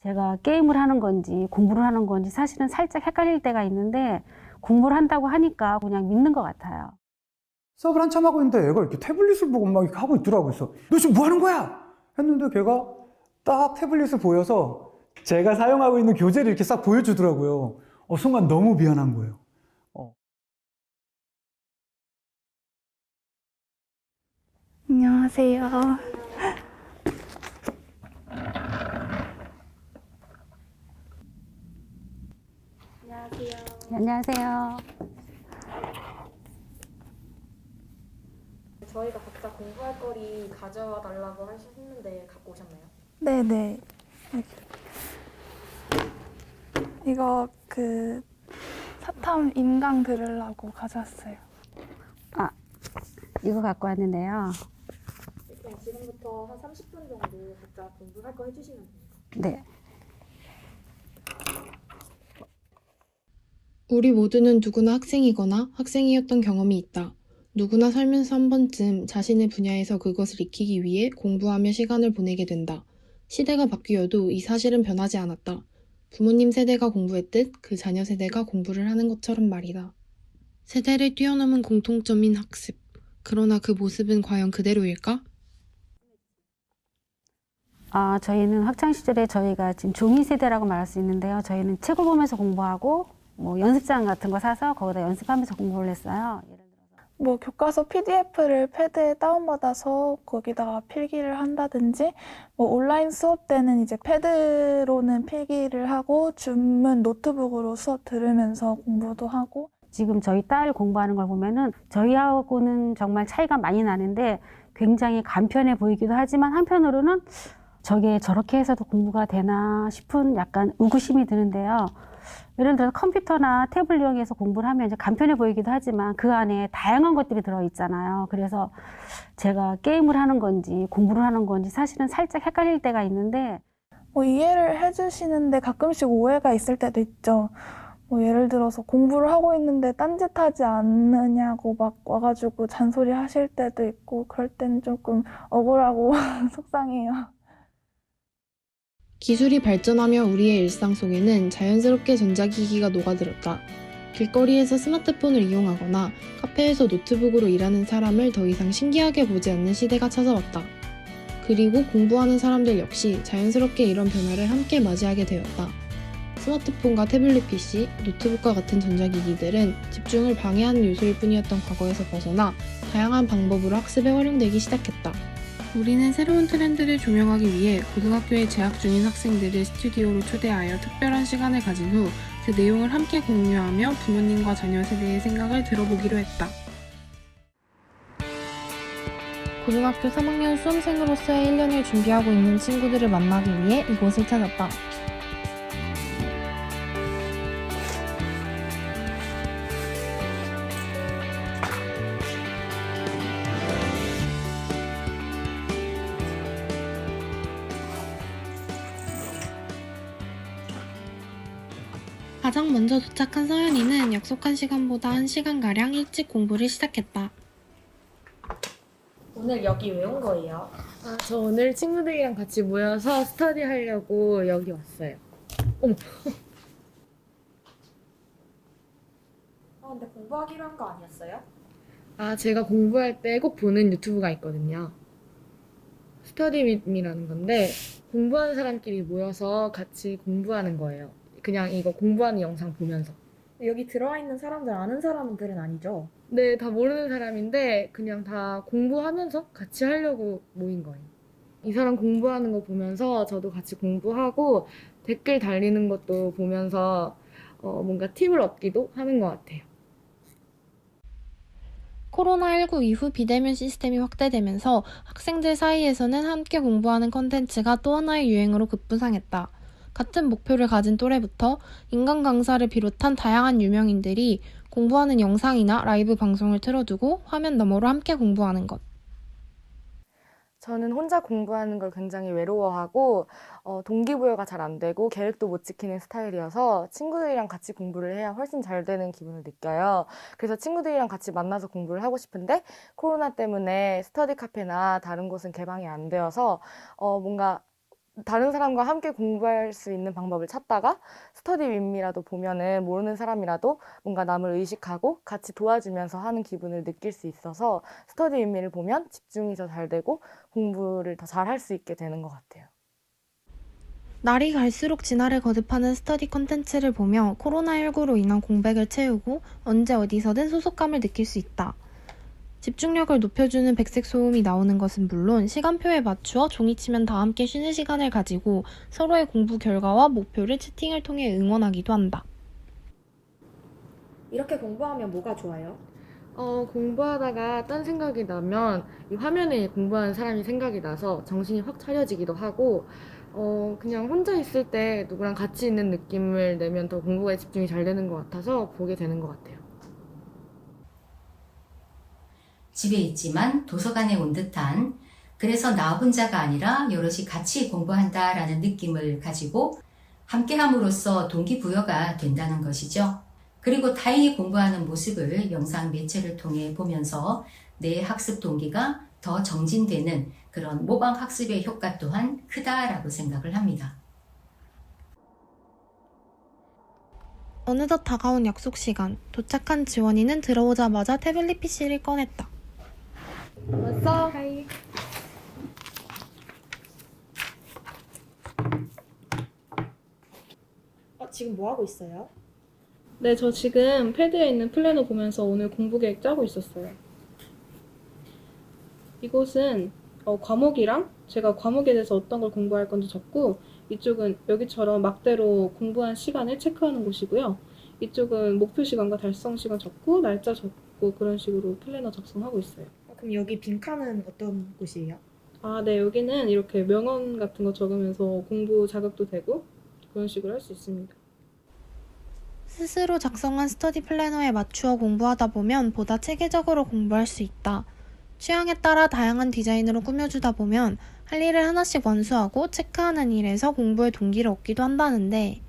제가 게임을 하는 건지 공부를 하는 건지 사실은 살짝 헷갈릴 때가 있는데 공부를 한다고 하니까 그냥 믿는 것 같아요. 수업을 한참 하고 있는데 애가 이렇게 태블릿을 보고 막 이렇게 하고 있더라고요. 그래서 너 지금 뭐 하는 거야? 했는데 걔가 딱 태블릿을 보여서 제가 사용하고 있는 교재를 이렇게 싹 보여주더라고요. 순간 너무 미안한 거예요. 안녕하세요. 안녕하세요. 저희가 각자 공부할 거리 가져와 달라고 하셨는데 갖고 오셨나요? 네네. 이거 사탐 인강 들으려고 가져왔어요. 이거 갖고 왔는데요. 그럼 지금부터 한 30분 정도 각자 공부할 거 해주시면 됩니다. 네. 우리 모두는 누구나 학생이거나 학생이었던 경험이 있다. 누구나 살면서 한 번쯤 자신의 분야에서 그것을 익히기 위해 공부하며 시간을 보내게 된다. 시대가 바뀌어도 이 사실은 변하지 않았다. 부모님 세대가 공부했듯 그 자녀 세대가 공부를 하는 것처럼 말이다. 세대를 뛰어넘은 공통점인 학습. 그러나 그 모습은 과연 그대로일까? 저희는 학창시절에 저희가 지금 종이 세대라고 말할 수 있는데요. 저희는 책을 보면서 공부하고 뭐 연습장 같은 거 사서 거기다 연습하면서 공부를 했어요. 예를 들어서 뭐 교과서 PDF를 패드에 다운받아서 거기다가 필기를 한다든지, 뭐 온라인 수업 때는 이제 패드로는 필기를 하고 줌은 노트북으로 수업 들으면서 공부도 하고. 지금 저희 딸 공부하는 걸 보면은 저희하고는 정말 차이가 많이 나는데 굉장히 간편해 보이기도 하지만 한편으로는 저게 저렇게 해서도 공부가 되나 싶은 약간 의구심이 드는데요. 예를 들어서 컴퓨터나 탭을 이용해서 공부를 하면 이제 간편해 보이기도 하지만 그 안에 다양한 것들이 들어있잖아요. 그래서 제가 게임을 하는 건지 공부를 하는 건지 사실은 살짝 헷갈릴 때가 있는데 뭐 이해를 해주시는데 가끔씩 오해가 있을 때도 있죠. 뭐 예를 들어서 공부를 하고 있는데 딴짓하지 않느냐고 막 와가지고 잔소리 하실 때도 있고, 그럴 때는 조금 억울하고 속상해요. 기술이 발전하며 우리의 일상 속에는 자연스럽게 전자기기가 녹아들었다. 길거리에서 스마트폰을 이용하거나 카페에서 노트북으로 일하는 사람을 더 이상 신기하게 보지 않는 시대가 찾아왔다. 그리고 공부하는 사람들 역시 자연스럽게 이런 변화를 함께 맞이하게 되었다. 스마트폰과 태블릿 PC, 노트북과 같은 전자기기들은 집중을 방해하는 요소일 뿐이었던 과거에서 벗어나 다양한 방법으로 학습에 활용되기 시작했다. 우리는 새로운 트렌드를 조명하기 위해 고등학교에 재학 중인 학생들을 스튜디오로 초대하여 특별한 시간을 가진 후 그 내용을 함께 공유하며 부모님과 자녀 세대의 생각을 들어보기로 했다. 고등학교 3학년 수험생으로서의 1년을 준비하고 있는 친구들을 만나기 위해 이곳을 찾았다. 가장 먼저 도착한 서연이는 약속한 시간보다 1시간가량 일찍 공부를 시작했다. 오늘 여기 왜 온 거예요? 저 오늘 친구들이랑 같이 모여서 스터디 하려고 여기 왔어요. 어머. 근데 공부하기로 한 거 아니었어요? 제가 공부할 때 꼭 보는 유튜브가 있거든요. 스터디 윗미라는 건데 공부하는 사람끼리 모여서 같이 공부하는 거예요. 그냥 이거 공부하는 영상 보면서. 여기 들어와 있는 사람들 아는 사람들은 아니죠? 네, 다 모르는 사람인데 그냥 다 공부하면서 같이 하려고 모인 거예요. 이 사람 공부하는 거 보면서 저도 같이 공부하고 댓글 달리는 것도 보면서 뭔가 팁을 얻기도 하는 것 같아요. 코로나19 이후 비대면 시스템이 확대되면서 학생들 사이에서는 함께 공부하는 콘텐츠가 또 하나의 유행으로 급부상했다. 같은 목표를 가진 또래부터 인간 강사를 비롯한 다양한 유명인들이 공부하는 영상이나 라이브 방송을 틀어두고 화면 너머로 함께 공부하는 것. 저는 혼자 공부하는 걸 굉장히 외로워하고 동기부여가 잘 안 되고 계획도 못 지키는 스타일이어서 친구들이랑 같이 공부를 해야 훨씬 잘 되는 기분을 느껴요. 그래서 친구들이랑 같이 만나서 공부를 하고 싶은데 코로나 때문에 스터디 카페나 다른 곳은 개방이 안 되어서 뭔가 다른 사람과 함께 공부할 수 있는 방법을 찾다가 스터디 윗미라도 보면은 모르는 사람이라도 뭔가 남을 의식하고 같이 도와주면서 하는 기분을 느낄 수 있어서 스터디 윗미를 보면 집중이 더 잘 되고 공부를 더 잘 할 수 있게 되는 것 같아요. 날이 갈수록 진화를 거듭하는 스터디 콘텐츠를 보며 코로나19로 인한 공백을 채우고 언제 어디서든 소속감을 느낄 수 있다. 집중력을 높여주는 백색 소음이 나오는 것은 물론 시간표에 맞추어 종이치면 다 함께 쉬는 시간을 가지고 서로의 공부 결과와 목표를 채팅을 통해 응원하기도 한다. 이렇게 공부하면 뭐가 좋아요? 공부하다가 딴 생각이 나면 이 화면에 공부하는 사람이 생각이 나서 정신이 확 차려지기도 하고 그냥 혼자 있을 때 누구랑 같이 있는 느낌을 내면 더 공부에 집중이 잘 되는 것 같아서 보게 되는 것 같아요. 집에 있지만 도서관에 온 듯한, 그래서 나 혼자가 아니라 여럿이 같이 공부한다라는 느낌을 가지고 함께함으로써 동기부여가 된다는 것이죠. 그리고 타인이 공부하는 모습을 영상 매체를 통해 보면서 내 학습 동기가 더 정진되는 그런 모방 학습의 효과 또한 크다라고 생각을 합니다. 어느덧 다가온 약속 시간, 도착한 지원이는 들어오자마자 태블릿 PC를 꺼냈다. 왔어? 하이. 지금 뭐 하고 있어요? 네, 저 지금 패드에 있는 플래너 보면서 오늘 공부 계획 짜고 있었어요. 이곳은 과목이랑 제가 과목에 대해서 어떤 걸 공부할 건지 적고, 이쪽은 여기처럼 막대로 공부한 시간을 체크하는 곳이고요. 이쪽은 목표 시간과 달성 시간 적고 날짜 적고 그런 식으로 플래너 작성하고 있어요. 그럼 여기 빈칸은 어떤 곳이에요? 아, 네, 여기는 이렇게 명언 같은 거 적으면서 공부 자극도 되고 그런 식으로 할 수 있습니다. 스스로 작성한 스터디 플래너에 맞추어 공부하다 보면 보다 체계적으로 공부할 수 있다. 취향에 따라 다양한 디자인으로 꾸며주다 보면 할 일을 하나씩 완수하고 체크하는 일에서 공부의 동기를 얻기도 한다는데,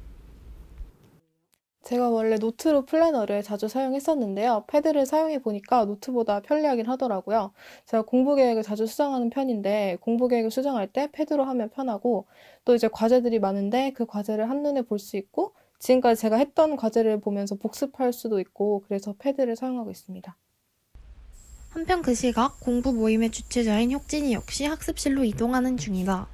제가 원래 노트로 플래너를 자주 사용했었는데요. 패드를 사용해 보니까 노트보다 편리하긴 하더라고요. 제가 공부 계획을 자주 수정하는 편인데 공부 계획을 수정할 때 패드로 하면 편하고, 또 이제 과제들이 많은데 그 과제를 한눈에 볼 수 있고 지금까지 제가 했던 과제를 보면서 복습할 수도 있고, 그래서 패드를 사용하고 있습니다. 한편 그 시각 공부 모임의 주최자인 혁진이 역시 학습실로 이동하는 중이다.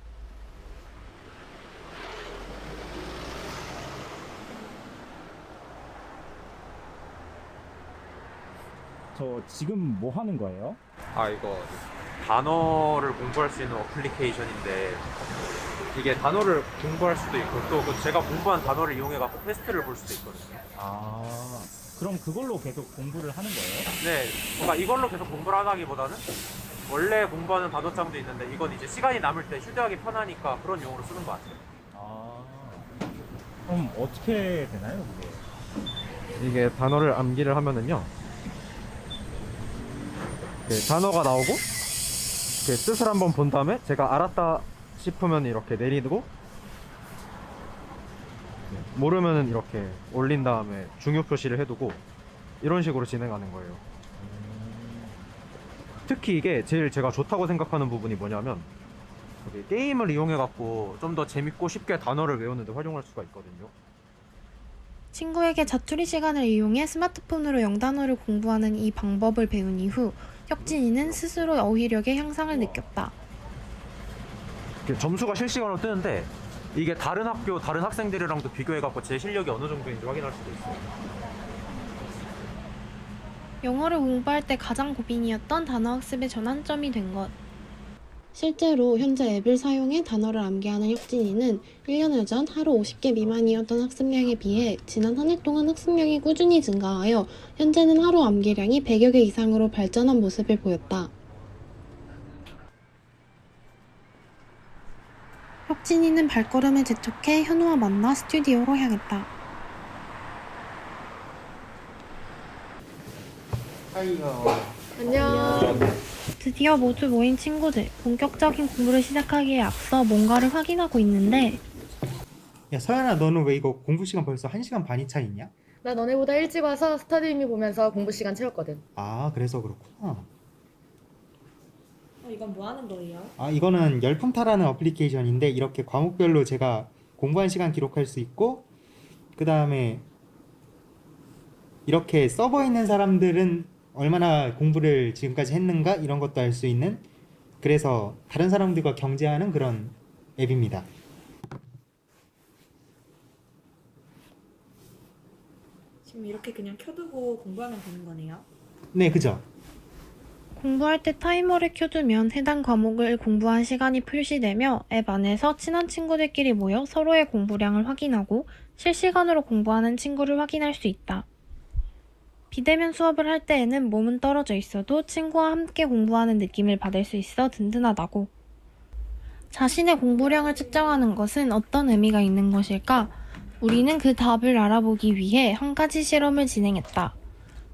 저 지금 뭐 하는 거예요? 이거 단어를 공부할 수 있는 어플리케이션인데, 이게 단어를 공부할 수도 있고 또 제가 공부한 단어를 이용해 갖고 테스트를 볼 수도 있거든요. 그럼 그걸로 계속 공부를 하는 거예요? 네, 뭔가 이걸로 계속 공부를 하기보다는 원래 공부하는 단어장도 있는데 이건 이제 시간이 남을 때 휴대하기 편하니까 그런 용어로 쓰는 것 같아요. 그럼 어떻게 되나요, 그게? 이게 단어를 암기를 하면은요, 단어가 나오고 뜻을 한번 본 다음에 제가 알았다 싶으면 이렇게 내리고, 모르면은 이렇게 올린 다음에 중요 표시를 해두고, 이런 식으로 진행하는 거예요. 특히 이게 제일 제가 좋다고 생각하는 부분이 뭐냐면, 게임을 이용해 갖고 좀 더 재밌고 쉽게 단어를 외우는데 활용할 수가 있거든요. 친구에게 자투리 시간을 이용해 스마트폰으로 영단어를 공부하는 이 방법을 배운 이후 혁진이는 스스로 어휘력의 향상을 느꼈다. 점수가 실시간으로 뜨는데 이게 다른 학교 다른 학생들이랑도 비교해 갖고 제 실력이 어느 정도인지 확인할 수도 있어요. 영어를 공부할 때 가장 고민이었던 단어 학습의 전환점이 된 것. 실제로 현재 앱을 사용해 단어를 암기하는 혁진이는 1년여 전 하루 50개 미만이었던 학습량에 비해 지난 한 해 동안 학습량이 꾸준히 증가하여 현재는 하루 암기량이 100여 개 이상으로 발전한 모습을 보였다. 혁진이는 발걸음을 재촉해 현우와 만나 스튜디오로 향했다. 안녕. 드디어 모두 모인 친구들, 본격적인 공부를 시작하기에 앞서 뭔가를 확인하고 있는데, 야, 서연아, 너는 왜 이거 공부 시간 벌써 1시간 반이 차 있냐? 나 너네보다 일찍 와서 스터디미 보면서 공부 시간 채웠거든. 아, 그래서 그렇구나. 이건 뭐 하는 거예요? 이거는 열풍타라는 어플리케이션인데 이렇게 과목별로 제가 공부한 시간 기록할 수 있고 그 다음에 이렇게 서버에 있는 사람들은 얼마나 공부를 지금까지 했는가 이런 것도 알 수 있는, 그래서 다른 사람들과 경쟁하는 그런 앱입니다. 지금 이렇게 그냥 켜두고 공부하면 되는 거네요? 네, 그죠? 공부할 때 타이머를 켜두면 해당 과목을 공부한 시간이 표시되며 앱 안에서 친한 친구들끼리 모여 서로의 공부량을 확인하고 실시간으로 공부하는 친구를 확인할 수 있다. 비대면 수업을 할 때에는 몸은 떨어져 있어도 친구와 함께 공부하는 느낌을 받을 수 있어 든든하다고. 자신의 공부량을 측정하는 것은 어떤 의미가 있는 것일까? 우리는 그 답을 알아보기 위해 한 가지 실험을 진행했다.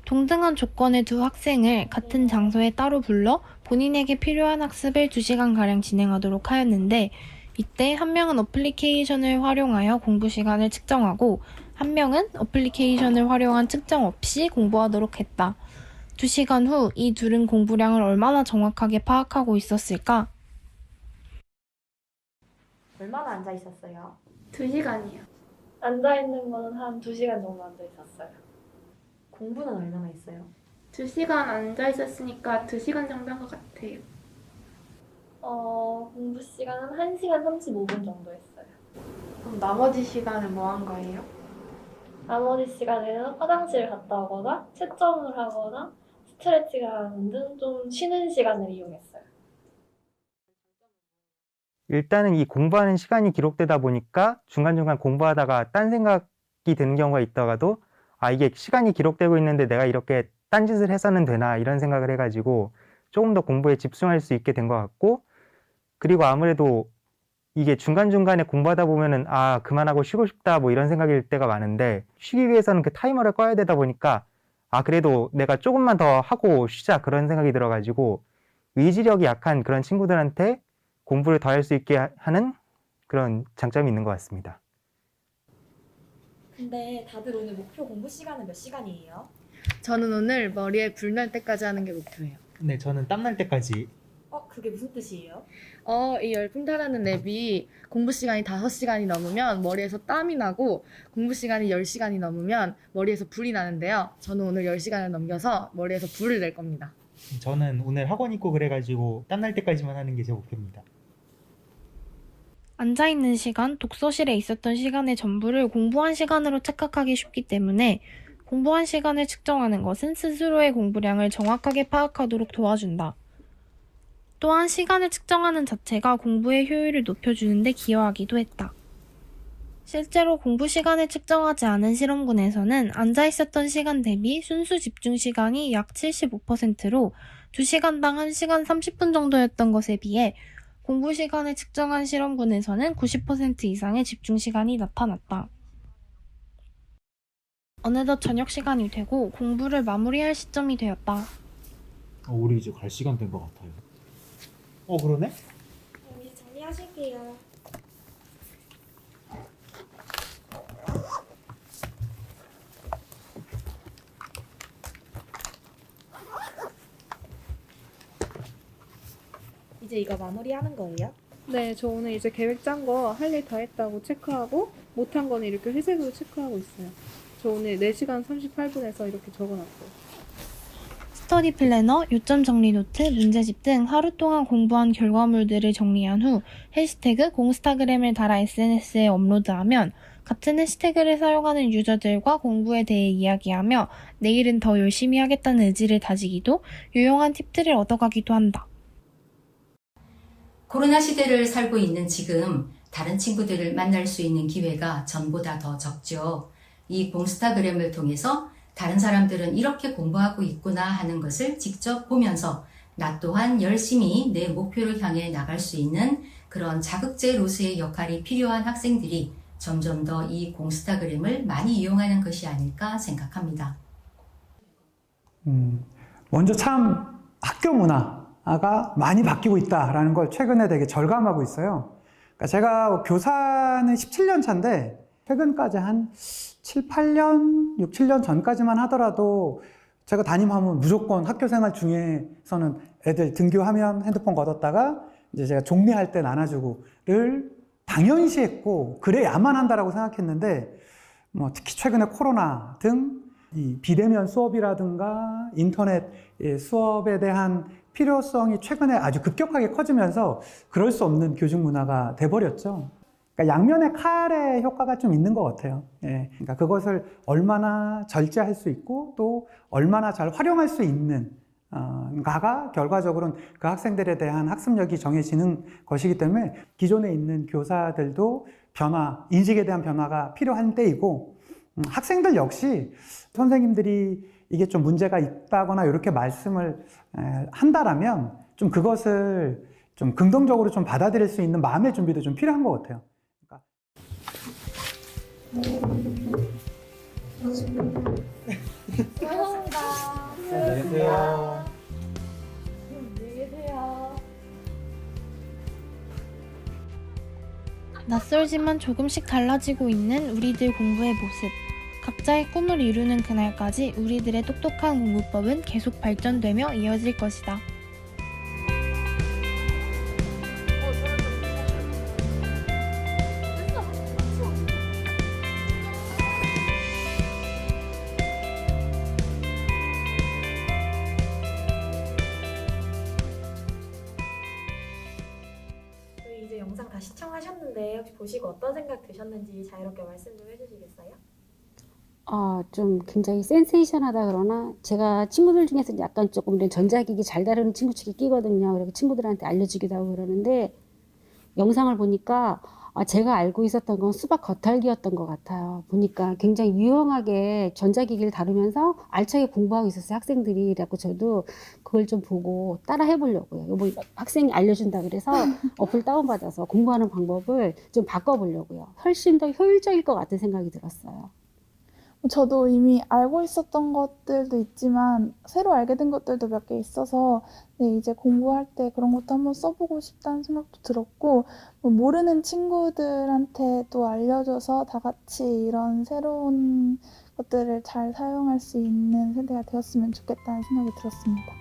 동등한 조건의 두 학생을 같은 장소에 따로 불러 본인에게 필요한 학습을 2시간가량 진행하도록 하였는데, 이때 한 명은 어플리케이션을 활용하여 공부 시간을 측정하고 한 명은 어플리케이션을 활용한 측정 없이 공부하도록 했다. 2시간 후 이 둘은 공부량을 얼마나 정확하게 파악하고 있었을까? 얼마나 앉아 있었어요? 2시간이요. 앉아있는 거는 한 2시간 정도 앉아있었어요. 공부는 얼마나 했어요? 2시간 앉아 있었으니까 2시간 정도 한 것 같아요. 공부 시간은 1시간 35분 정도 했어요. 그럼 나머지 시간은 뭐 한 거예요? 나머지 시간에는 화장실 갔다 오거나 채점을 하거나 스트레칭을 하는 등 좀 쉬는 시간을 이용했어요. 일단은 이 공부하는 시간이 기록되다 보니까 중간중간 공부하다가 딴 생각이 드는 경우가 있다가도 이게 시간이 기록되고 있는데 내가 이렇게 딴짓을 해서는 되나 이런 생각을 해가지고 조금 더 공부에 집중할 수 있게 된 것 같고, 그리고 아무래도 이게 중간중간에 공부하다 보면은 그만하고 쉬고 싶다 뭐 이런 생각일 때가 많은데, 쉬기 위해서는 그 타이머를 꺼야 되다 보니까 그래도 내가 조금만 더 하고 쉬자 그런 생각이 들어가지고 의지력이 약한 그런 친구들한테 공부를 더 할 수 있게 하는 그런 장점이 있는 것 같습니다. 근데 다들 오늘 목표 공부 시간은 몇 시간이에요? 저는 오늘 머리에 불 날 때까지 하는 게 목표예요. 네, 저는 땀날 때까지. 그게 무슨 뜻이에요? 이 열풍타라는 앱이 공부 시간이 5시간이 넘으면 머리에서 땀이 나고 공부 시간이 10시간이 넘으면 머리에서 불이 나는데요. 저는 오늘 10시간을 넘겨서 머리에서 불을 낼 겁니다. 저는 오늘 학원 있고 그래가지고 땀날 때까지만 하는 게 제 목표입니다. 앉아있는 시간, 독서실에 있었던 시간의 전부를 공부한 시간으로 착각하기 쉽기 때문에 공부한 시간을 측정하는 것은 스스로의 공부량을 정확하게 파악하도록 도와준다. 또한 시간을 측정하는 자체가 공부의 효율을 높여주는 데 기여하기도 했다. 실제로 공부 시간을 측정하지 않은 실험군에서는 앉아있었던 시간 대비 순수 집중 시간이 약 75%로 2시간당 1시간 30분 정도였던 것에 비해 공부 시간을 측정한 실험군에서는 90% 이상의 집중 시간이 나타났다. 어느덧 저녁 시간이 되고 공부를 마무리할 시점이 되었다. 우리 이제 갈 시간 된 것 같아요. 그러네? 이제 정리하실게요. 이제 이거 마무리하는 거예요? 네, 저 오늘 이제 계획 짠 거 할 일 다 했다고 체크하고 못한 거는 이렇게 회색으로 체크하고 있어요. 저 오늘 4시간 38분에서 이렇게 적어놨어요. 스터디 플래너, 요점 정리 노트, 문제집 등 하루 동안 공부한 결과물들을 정리한 후 해시태그 공스타그램을 달아 SNS에 업로드하면 같은 해시태그를 사용하는 유저들과 공부에 대해 이야기하며 내일은 더 열심히 하겠다는 의지를 다지기도, 유용한 팁들을 얻어가기도 한다. 코로나 시대를 살고 있는 지금 다른 친구들을 만날 수 있는 기회가 전보다 더 적죠. 이 공스타그램을 통해서 다른 사람들은 이렇게 공부하고 있구나 하는 것을 직접 보면서 나 또한 열심히 내 목표를 향해 나갈 수 있는 그런 자극제로서의 역할이 필요한 학생들이 점점 더 이 공스타그램을 많이 이용하는 것이 아닐까 생각합니다. 먼저 참 학교 문화가 많이 바뀌고 있다라는 걸 최근에 되게 절감하고 있어요. 그러니까 제가 교사는 17년 차인데 최근까지 한 7, 8년, 6, 7년 전까지만 하더라도 제가 담임하면 무조건 학교 생활 중에서는 애들 등교하면 핸드폰 걷었다가 이제 제가 종례할 때 나눠주고를 당연시 했고 그래야만 한다라고 생각했는데 뭐 특히 최근에 코로나 등 이 비대면 수업이라든가 인터넷 수업에 대한 필요성이 최근에 아주 급격하게 커지면서 그럴 수 없는 교직 문화가 돼버렸죠. 그러니까 양면의 칼의 효과가 좀 있는 것 같아요. 예, 그러니까 그것을 얼마나 절제할 수 있고 또 얼마나 잘 활용할 수 있는 가가 결과적으로는 그 학생들에 대한 학습력이 정해지는 것이기 때문에 기존에 있는 교사들도 변화, 인식에 대한 변화가 필요한 때이고 학생들 역시 선생님들이 이게 좀 문제가 있다거나 이렇게 말씀을 한다라면 좀 그것을 좀 긍정적으로 좀 받아들일 수 있는 마음의 준비도 좀 필요한 것 같아요. 수고하셨습니다. 안녕히 계세요. 안녕히 계세요. 낯설지만 조금씩 달라지고 있는 우리들 공부의 모습. 각자의 꿈을 이루는 그날까지 우리들의 똑똑한 공부법은 계속 발전되며 이어질 것이다. 저희 이제 영상 다 시청하셨는데 혹시 보시고 어떤 생각 드셨는지 자유롭게 말씀 좀 해주시겠어요? 좀 굉장히 센세이션하다 그러나 제가 친구들 중에서 약간 조금 이런 전자기기 잘 다루는 친구 측에 끼거든요. 그리고 친구들한테 알려주기도 하고 그러는데 영상을 보니까 제가 알고 있었던 건 수박 겉핥기였던 것 같아요. 보니까 굉장히 유용하게 전자기기를 다루면서 알차게 공부하고 있었어요. 학생들이. 그래갖고 저도 그걸 좀 보고 따라 해보려고요. 뭐 학생이 알려준다 그래서 어플 다운받아서 공부하는 방법을 좀 바꿔보려고요. 훨씬 더 효율적일 것 같은 생각이 들었어요. 저도 이미 알고 있었던 것들도 있지만 새로 알게 된 것들도 몇 개 있어서 네, 이제 공부할 때 그런 것도 한번 써보고 싶다는 생각도 들었고 뭐 모르는 친구들한테 또 알려줘서 다 같이 이런 새로운 것들을 잘 사용할 수 있는 세대가 되었으면 좋겠다는 생각이 들었습니다.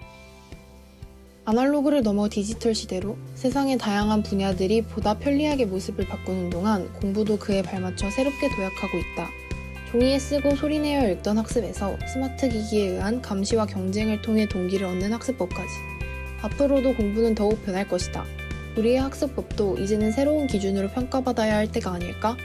아날로그를 넘어 디지털 시대로 세상의 다양한 분야들이 보다 편리하게 모습을 바꾸는 동안 공부도 그에 발맞춰 새롭게 도약하고 있다. 종이에 쓰고 소리내어 읽던 학습에서 스마트 기기에 의한 감시와 경쟁을 통해 동기를 얻는 학습법까지. 앞으로도 공부는 더욱 변할 것이다. 우리의 학습법도 이제는 새로운 기준으로 평가받아야 할 때가 아닐까?